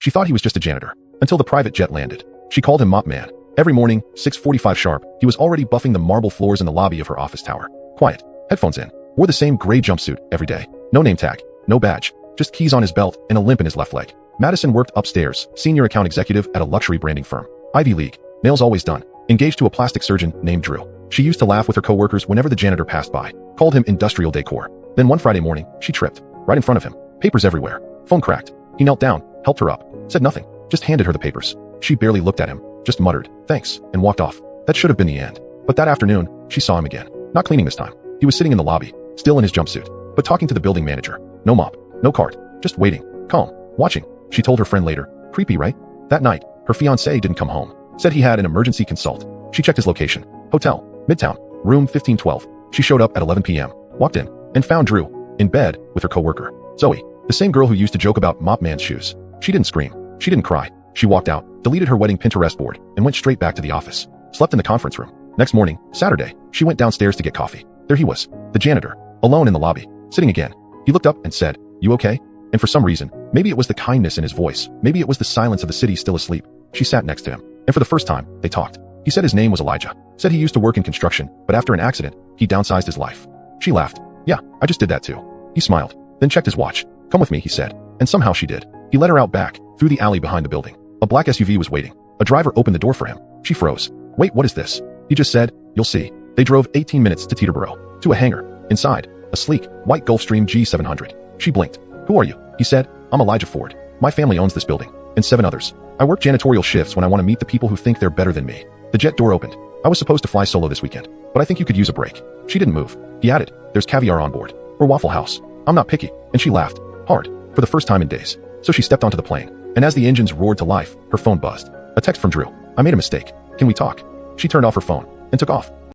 She thought he was just a janitor, until the private jet landed. She called him Mop Man. Every morning, 6:45 sharp, he was already buffing the marble floors in the lobby of her office tower. Quiet, headphones in, wore the same gray jumpsuit every day. No name tag, no badge, just keys on his belt and a limp in his left leg. Madison worked upstairs, senior account executive at a luxury branding firm. Ivy League, nails always done, engaged to a plastic surgeon named Drew. She used to laugh with her coworkers whenever the janitor passed by, called him industrial decor. Then one Friday morning, she tripped, right in front of him. Papers everywhere. Phone cracked. He knelt down, helped her up, said nothing, just handed her the papers. She barely looked at him, just muttered, thanks, and walked off. That should have been the end. But that afternoon, she saw him again. Not cleaning this time. He was sitting in the lobby, still in his jumpsuit, but talking to the building manager. No mop, no cart, just waiting, calm, watching. She told her friend later. Creepy, right? That night, her fiancé didn't come home. Said he had an emergency consult. She checked his location. Hotel, Midtown, room 1512. She showed up at 11 p.m., walked in, and found Drew, in bed, with her coworker, Zoe, the same girl who used to joke about Mop Man's shoes. She didn't scream. She didn't cry. She walked out, deleted her wedding Pinterest board, and went straight back to the office. Slept in the conference room. Next morning, Saturday, she went downstairs to get coffee. There he was, the janitor, alone in the lobby, sitting again. He looked up and said, "You okay?" And for some reason, maybe it was the kindness in his voice, maybe it was the silence of the city still asleep, she sat next to him. And for the first time, they talked. He said his name was Elijah. Said he used to work in construction, but after an accident, he downsized his life. She laughed. "Yeah, I just did that too." He smiled, then checked his watch. "Come with me," he said. And somehow she did. He led her out back, through the alley behind the building. A black SUV was waiting. A driver opened the door for him. She froze. "Wait, what is this?" He just said, "You'll see." They drove 18 minutes to Teterboro, to a hangar. Inside, a sleek, white Gulfstream G700. She blinked. "Who are you?" He said. "I'm Elijah Ford. My family owns this building, and 7 others. I work janitorial shifts when I want to meet the people who think they're better than me." The jet door opened. "I was supposed to fly solo this weekend, but I think you could use a break." She didn't move. He added, "There's caviar on board. Or Waffle House. I'm not picky." And she laughed. Hard. For the first time in days. So she stepped onto the plane. And as the engines roared to life, her phone buzzed. A text from Drew. "I made a mistake. Can we talk?" She turned off her phone and took off.